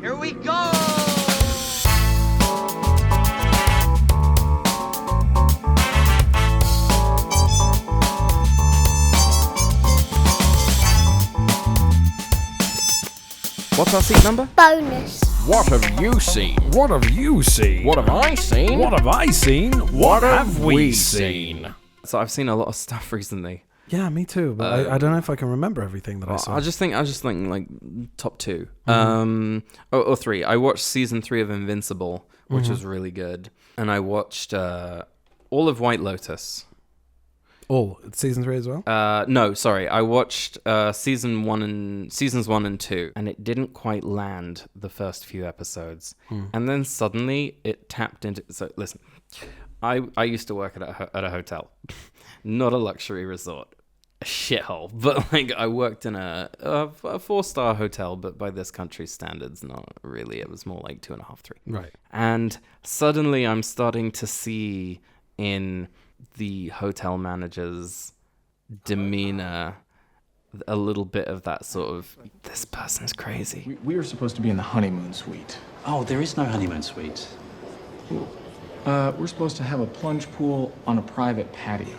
Here we go! What's our seat number? Bonus. What have you seen? What have you seen? What have I seen? What have I seen? What have we seen? So I've seen a lot of stuff recently. Yeah, me too. But I don't know if I can remember everything that I saw. I was just thinking like top two, or three. I watched season 3 of Invincible, which was really good, and I watched all of White Lotus. Oh, it's season 3 as well? No, sorry. I watched seasons 1 and 2, and it didn't quite land the first few episodes. And then suddenly it tapped into... So listen, I used to work at a hotel, not a luxury resort, a shithole. But like I worked in a 4-star hotel, but by this country's standards, not really. It was more like 2.5, 3. Right. And suddenly I'm starting to see in the hotel manager's demeanor a little bit of that sort of, this person's crazy. We were supposed to be in the honeymoon suite. Oh, there is no honeymoon suite. We're supposed to have a plunge pool on a private patio.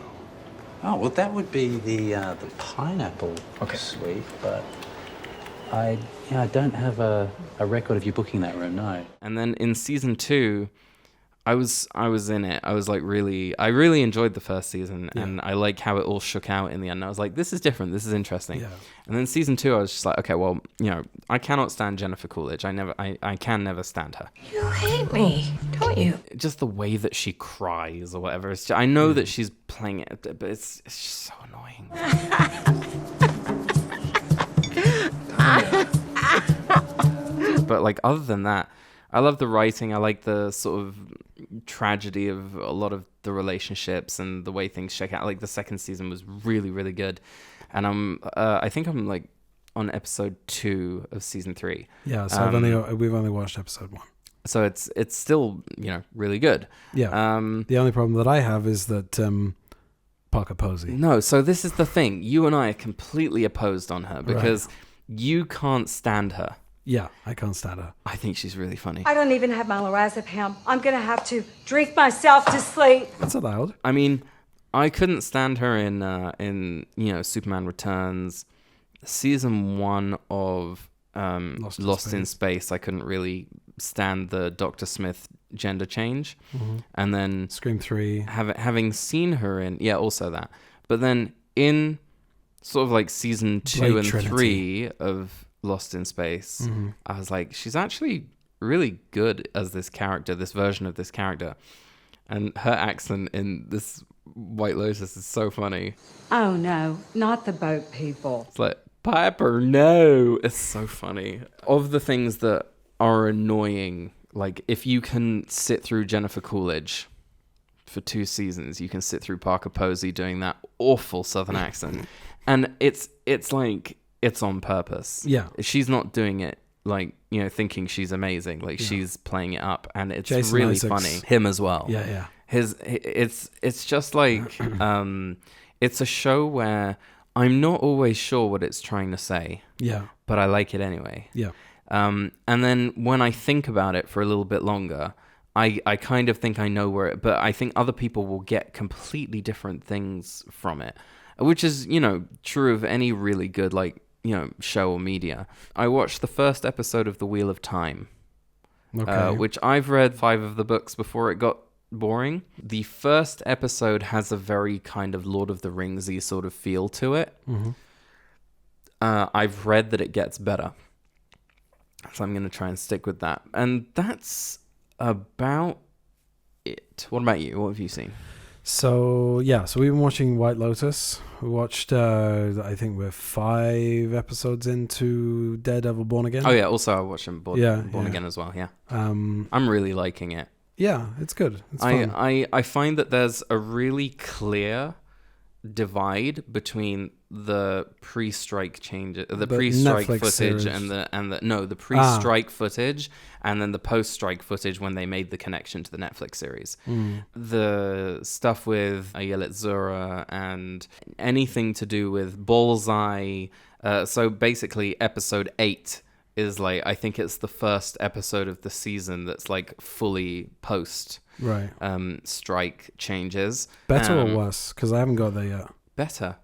Oh, well, that would be the pineapple suite, but I don't have a record of you booking that room, no. And then in season 2, I was in it. I was like I really enjoyed the first season, and I like how it all shook out in the end. I was like, this is different. This is interesting. Yeah. And then season 2, I was just like, okay, well, I cannot stand Jennifer Coolidge. I can never stand her. You hate me, don't you? Just the way that she cries or whatever. It's just, I know that she's playing it, but it's just so annoying. But like other than that, I love the writing. I like the sort of tragedy of a lot of the relationships and the way things shake out. Like the second season was really, really good. And I think I'm like on episode 2 of season 3. Yeah, so we've only watched episode 1. So it's still, really good. Yeah. The only problem that I have is that Parker Posey. No, so this is the thing. You and I are completely opposed on her because you can't stand her. Yeah, I can't stand her. I think she's really funny. I don't even have my Lorazepam. I'm going to have to drink myself to sleep. That's allowed. I mean, I couldn't stand her in Superman Returns. Season 1 of Lost in Space, I couldn't really stand the Dr. Smith gender change. And then Scream 3. Having seen her in... Yeah, also that. But then in sort of like season 2 and Trinity. 3 of Lost in Space, I was like, she's actually really good as this character, this version of this character. And her accent in this White Lotus is so funny. Oh, no, not the boat people. It's like, Piper, no. It's so funny. Of the things that are annoying, like if you can sit through Jennifer Coolidge for 2 seasons, you can sit through Parker Posey doing that awful Southern accent. And it's like... It's on purpose. Yeah. She's not doing it like, thinking she's amazing. Like she's playing it up and it's Jason really Isaacs. funny. Him as well. Yeah. It's just like it's a show where I'm not always sure what it's trying to say. Yeah. But I like it anyway. Yeah. And then when I think about it for a little bit longer, I kind of think I know but I think other people will get completely different things from it, which is, true of any really good, like, show or media. I watched the first episode of The Wheel of Time, which I've read 5 of the books before it got boring. The first episode has a very kind of Lord of the Rings-y sort of feel to it. I've read that it gets better, so I'm going to try and stick with that. And that's about it. What about you? What have you seen? So we've been watching White Lotus. We watched, I think we're 5 episodes into Daredevil Born Again. Oh yeah, also I watched him Born Again as well, yeah. I'm really liking it. Yeah, it's good. It's fun. I find that there's a really clear divide between the pre-strike changes, the pre-strike Netflix footage series. the pre-strike footage and then the post-strike footage when they made the connection to the Netflix series. The stuff with Ayelet Zura and anything to do with Bullseye. So basically episode 8 is like, I think it's the first episode of the season that's like fully post strike changes. Better or worse? Because I haven't got there yet. Better.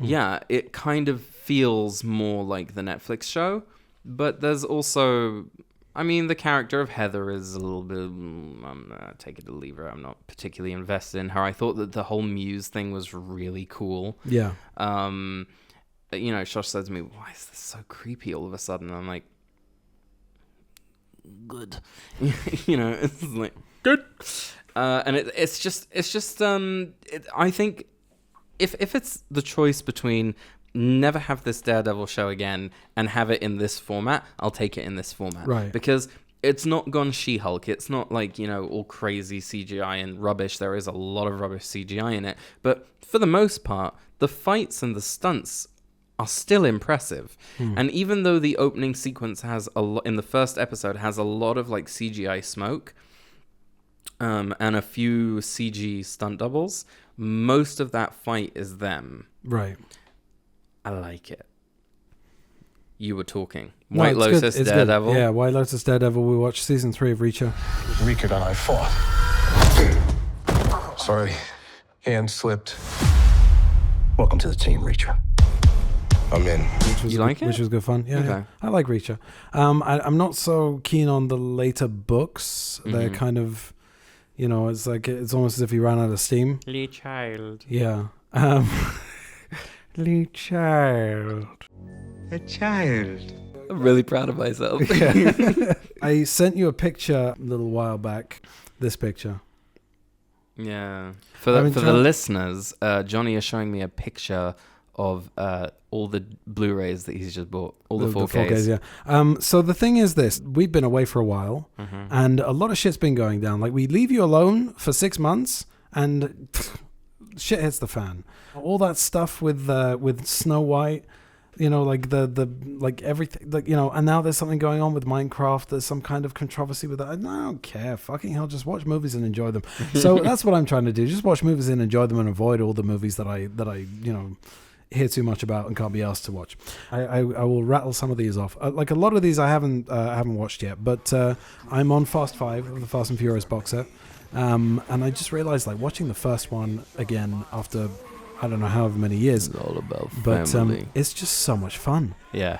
Yeah, it kind of feels more like the Netflix show, but there's also, I mean, the character of Heather is a little bit, take it or leave her. I'm not particularly invested in her. I thought that the whole Muse thing was really cool. Yeah. Josh said to me, why is this so creepy all of a sudden? And I'm like, good. It's like, good. And it's just I think if it's the choice between never have this Daredevil show again and have it in this format, I'll take it in this format. Right. Because it's not gone She-Hulk. It's not like, all crazy CGI and rubbish. There is a lot of rubbish CGI in it. But for the most part, the fights and the stunts are still impressive. And even though the opening sequence has in the first episode has a lot of like CGI smoke, and a few CG stunt doubles, most of that fight is them. Right. I like it. You were talking. White Lotus, Daredevil. Good. Yeah, White Lotus, Daredevil. We watched season 3 of Reacher. Rika and I fought. Sorry, hand slipped. Welcome to the team, Reacher. I'm in. You like it? Which was good fun. Yeah, Okay. yeah. I like Reacher. I'm not so keen on the later books. They're kind of, it's like, it's almost as if he ran out of steam. Lee Child. Yeah. Lee Child. A child. I'm really proud of myself. I sent you a picture a little while back. This picture. Yeah. For the listeners, Johnny is showing me a picture of all the Blu-rays that he's just bought, all the 4Ks. The 4Ks, yeah. So the thing is this, we've been away for a while, and a lot of shit's been going down. Like, we leave you alone for 6 months, and shit hits the fan. All that stuff with Snow White, like like everything, like, and now there's something going on with Minecraft. There's some kind of controversy with that. I don't care. Fucking hell, just watch movies and enjoy them. So that's what I'm trying to do. Just watch movies and enjoy them, and avoid all the movies that I hear too much about and can't be asked to watch. I will rattle some of these off. Like, a lot of these I haven't watched yet, but I'm on Fast 5 of the Fast and Furious box set, and I just realized, like, watching the first one again after I don't know however many years. It's all about family. But it's just so much fun. Yeah.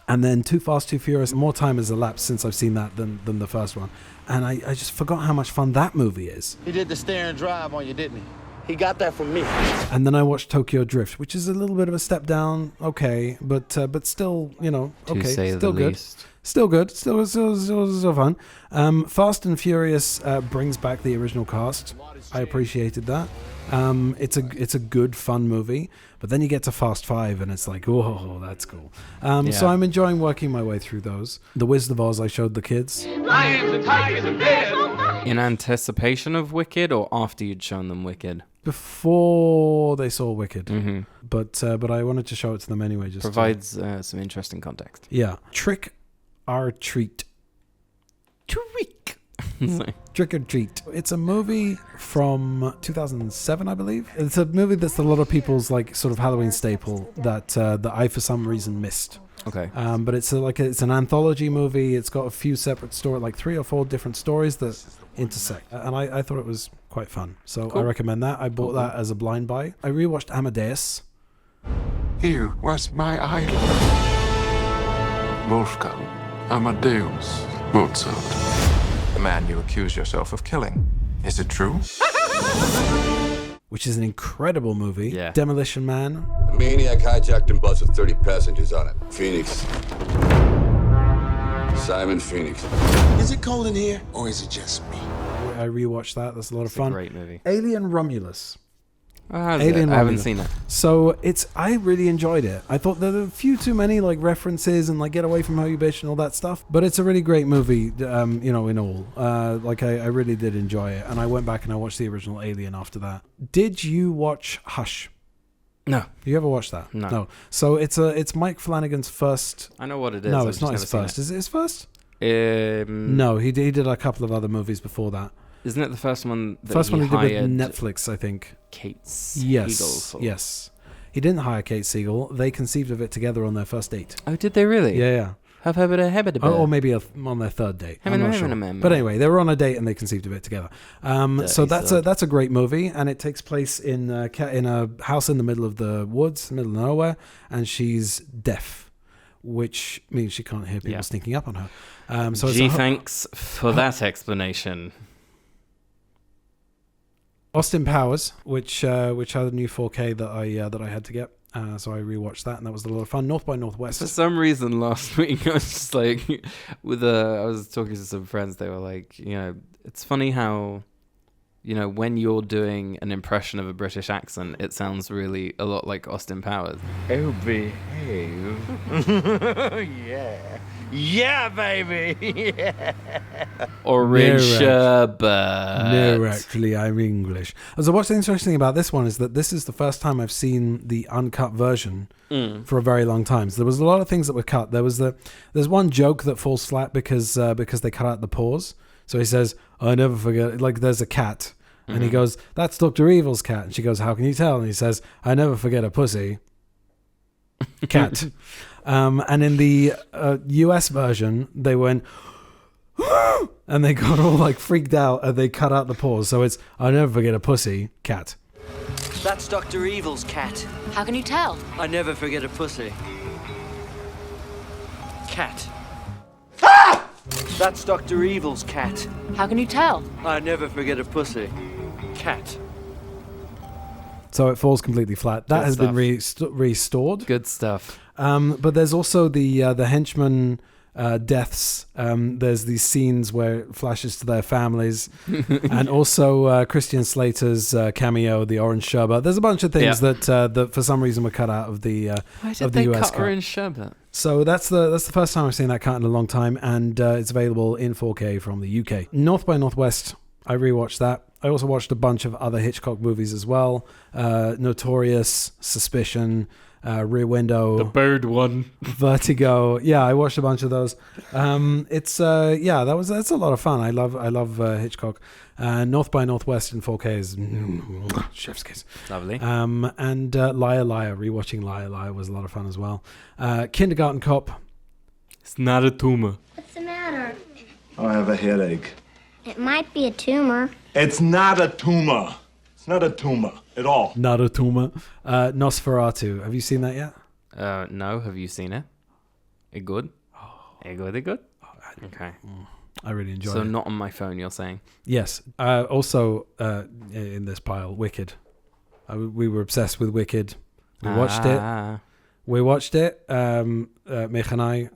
And then Too Fast, Too Furious, more time has elapsed since I've seen that than the first one. And I just forgot how much fun that movie is. He did the stare and drive on you, didn't he? He got that from me. And then I watched Tokyo Drift, which is a little bit of a step down, okay, but still, okay, still good. Least. Still good, still fun. Fast and Furious brings back the original cast. I appreciated that. It's a good, fun movie, but then you get to Fast 5 and it's like, whoa, that's cool. So I'm enjoying working my way through those. The Wizard of Oz I showed the kids. Lions and tigers and bears. In anticipation of Wicked, or after you'd shown them Wicked? Before they saw Wicked, but I wanted to show it to them anyway. Just provides some interesting context. Yeah, Trick or Treat. Trick or Treat. It's a movie from 2007, I believe. It's a movie that's a lot of people's like sort of Halloween staple that I for some reason missed. Okay. But it's an anthology movie. It's got a few separate stories, like 3 or 4 different stories that intersect, and I thought it was quite fun. So cool. I recommend that. I bought that as a blind buy. I rewatched Amadeus. Here was my idol. Wolfgang Amadeus Mozart. The man you accuse yourself of killing. Is it true? Which is an incredible movie. Yeah. Demolition Man. The maniac hijacked a bus with 30 passengers on it. Phoenix. Simon Phoenix. Is it cold in here, or is it just me? I rewatched that. That's a lot of fun. A great movie. Alien Romulus. Alien Romulus. I haven't seen it. So I really enjoyed it. I thought there were a few too many like references and like get away from her, you bitch, and all that stuff. But it's a really great movie. In all. I really did enjoy it, and I went back and I watched the original Alien after that. Did you watch Hush? No. You ever watched that? No. So it's Mike Flanagan's first. I know what it is. No, it's not his first. Is it his first? No, he did a couple of other movies before that. Isn't it the first one? First one he did with Netflix, I think. Kate Siegel. Yes. He didn't hire Kate Siegel. They conceived of it together on their first date. Oh, did they really? Yeah. Or maybe on their third date. I'm not sure. But anyway, they were on a date and they conceived of it together. So that's a great movie, and it takes place in a house in the middle of the woods, middle of nowhere, and she's deaf, which means she can't hear people sneaking up on her. Thanks for that explanation. Austin Powers, which had a new 4K that I had to get. So I rewatched that, and that was a lot of fun. North by Northwest. For some reason, last week I was just like, I was talking to some friends. They were like, it's funny how, when you're doing an impression of a British accent, it sounds really a lot like Austin Powers. Oh, behave. Yeah, baby. Yeah. Orange sherbet. No, actually, I'm English. So what's interesting about this one is that this is the first time I've seen the uncut version for a very long time. So there was a lot of things that were cut. There's one joke that falls flat because they cut out the pause. So he says, "I never forget." Like there's a cat, and he goes, "That's Dr. Evil's cat," and she goes, "How can you tell?" And he says, "I never forget a pussy." Cat. And in the US version, they went and they got all like freaked out and they cut out the pause. So it's "I never forget a pussy." Cat. That's Dr. Evil's cat. How can you tell? I never forget a pussy. Cat. That's Dr. Evil's cat. How can you tell? I never forget a pussy. Cat. So it falls completely flat. That has been restored. Good stuff. But there's also the henchman deaths. There's these scenes where it flashes to their families, and also Christian Slater's cameo, the orange sherbet. There's a bunch of things that for some reason were cut out of the Why did of the they US cut orange sherbet? So that's the first time I've seen that cut in a long time, and it's available in 4K from the UK. North by Northwest. I rewatched that. I also watched a bunch of other Hitchcock movies as well. Notorious, Suspicion, Rear Window, the bird one, Vertigo. Yeah, I watched a bunch of those. That's a lot of fun. I love Hitchcock. North by Northwest in 4K is chef's kiss. Lovely. And Liar Liar, rewatching Liar Liar was a lot of fun as well. Kindergarten Cop. It's not a tumor. What's the matter? I have a headache. It might be a tumor. It's not a tumor. It's not a tumor at all. Not a tumor. Nosferatu. Have you seen that yet? No. Have you seen it? It good? It good? Okay. I really enjoyed it. So not on my phone, you're saying? Yes. Also, in this pile, Wicked. We were obsessed with Wicked. We watched it. Mich and I,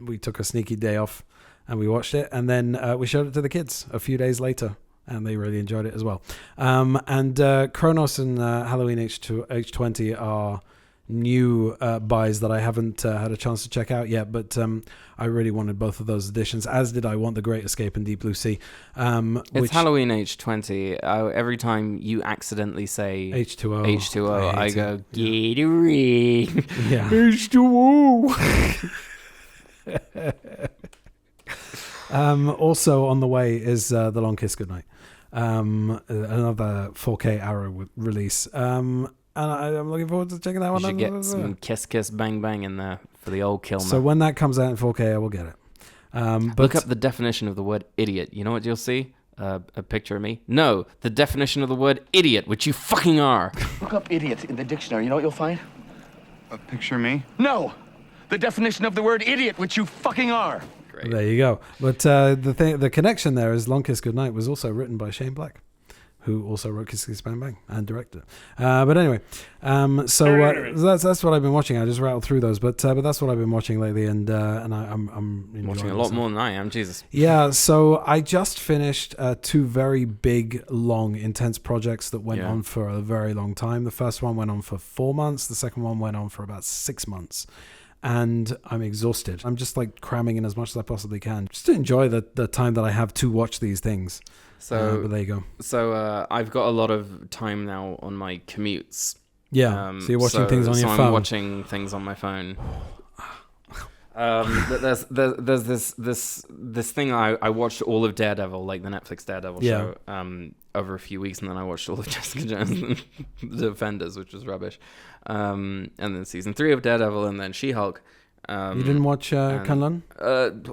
we took a sneaky day off and we watched it. And then we showed it to the kids a few days later. And they really enjoyed it as well. And Kronos and Halloween H20 are new buys that I haven't had a chance to check out yet. But I really wanted both of those editions, as did I want The Great Escape and Deep Blue Sea. It's Halloween H20. Every time you accidentally say H2O, I go, Gatorade. Yeah. H2O. Also on the way is The Long Kiss Goodnight. Another 4K Arrow release. And I'm looking forward to checking that one out. You should get some Kiss Kiss Bang Bang in there for the old Kilmer. So when that comes out in 4K, I will get it. But look up the definition of the word idiot. You know what you'll see? A picture of me? No, the definition of the word idiot, which you fucking are. Look up idiot in the dictionary. You know what you'll find? A picture of me? No! The definition of the word idiot, which you fucking are. Great. There you go. But the connection there is Long Kiss Goodnight was also written by Shane Black, who also wrote Kiss Kiss Bang Bang and directed it. But anyway, so that's what I've been watching. I just rattled through those, but that's what I've been watching lately, and I'm watching a lot more than I am. Jesus. Yeah. So I just finished two very big, long, intense projects that went on for a very long time. The first one went on for 4 months. The second one went on for about 6 months. And I'm exhausted. I'm just like cramming in as much as I possibly can, just to enjoy the time that I have to watch these things. So but there you go. So I've got a lot of time now on my commutes. Yeah. So you're watching things on your phone. I'm watching things on my phone. There's this thing I watched all of Daredevil, like the Netflix Daredevil show, over a few weeks, and then I watched all of Jessica Jones and The Defenders, which was rubbish, and then season 3 of Daredevil, and then She-Hulk, You didn't watch Kunlun?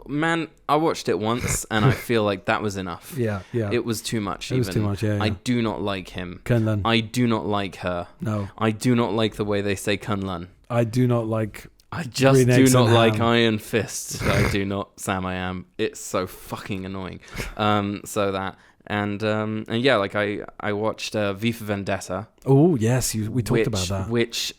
Man, I watched it once, and I feel like that was enough. Yeah. It was too much. It was too much, yeah. I do not like him. Kunlun. I do not like her. No. I do not like the way they say Kunlun. I do not like... I just do not like Iron Fist. I do not. Sam, I am. It's so fucking annoying. So that... And yeah, like I watched V for Vendetta. Oh, yes. We talked about that. Which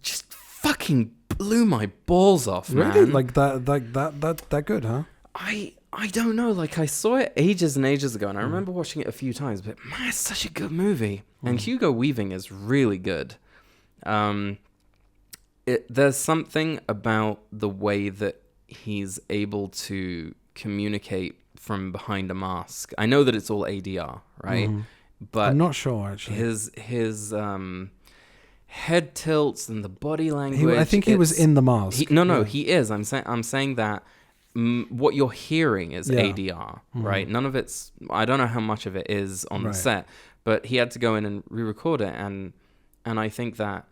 just fucking blew my balls off, man. Really? Like that good, huh? I don't know. Like, I saw it ages and ages ago, and I remember watching it a few times, but man, it's such a good movie. And Hugo Weaving is really good. There's something about the way that he's able to communicate from behind a mask. I know that it's all ADR, right? But I'm not sure, actually. His head tilts and the body language. I think he was in the mask. He is. I'm saying that what you're hearing is ADR, right? None of it's. I don't know how much of it is on the set, but he had to go in and re-record it, and I think that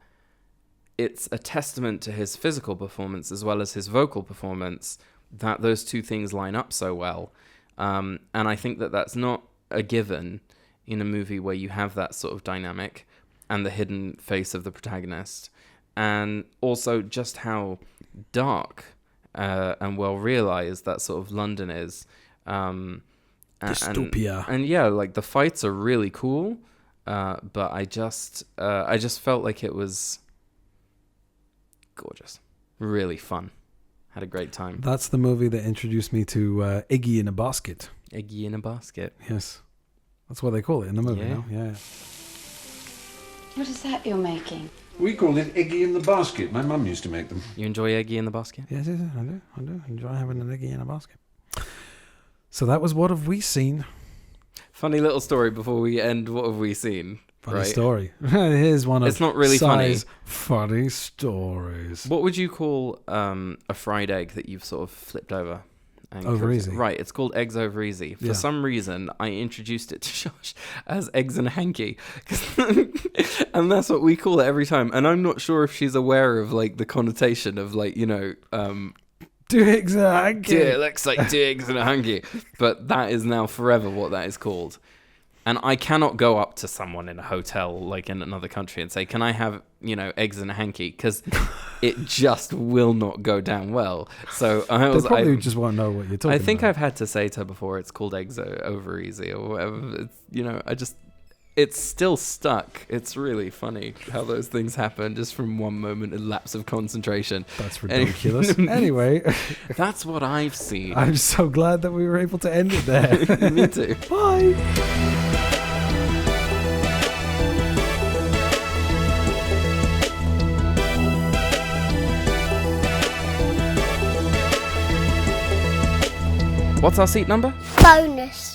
it's a testament to his physical performance as well as his vocal performance that those two things line up so well. And I think that that's not a given in a movie where you have that sort of dynamic and the hidden face of the protagonist, and also just how dark and well realized that sort of London is. Dystopia. And yeah, like the fights are really cool, but I just felt like it was gorgeous, really fun. Had a great time. That's the movie that introduced me to Iggy in a Basket. Iggy in a Basket. Yes. That's what they call it in the movie, Yeah. no? Yeah. What is that you're making? We call it Iggy in the Basket. My mum used to make them. You enjoy Eggy in the Basket? Yes, I do. Enjoy having an Iggy in a basket. So that was What Have We Seen? Funny little story before we end. What have we seen? Funny story. Here's one of It's not really funny stories. What would you call a fried egg that you've sort of flipped over? And Over cooked? easy. Right, it's called eggs over easy. For some reason, I introduced it to Josh as eggs and a hanky. And that's what we call it every time. And I'm not sure if she's aware of like the connotation of like, you know... two eggs and a hanky. Yeah, it looks like 2 eggs and a hanky. But that is now forever what that is called. And I cannot go up to someone in a hotel, like in another country, and say, can I have, you know, eggs and a hanky? Because it just will not go down well. So They probably just won't know what you're talking about. I think I've had to say to her before, it's called eggs over easy or whatever. It's, you know, it's still stuck. It's really funny how those things happen just from one moment in lapse of concentration. That's ridiculous. Anyway. That's what I've seen. I'm so glad that we were able to end it there. Me too. Bye. What's our seat number? Bonus.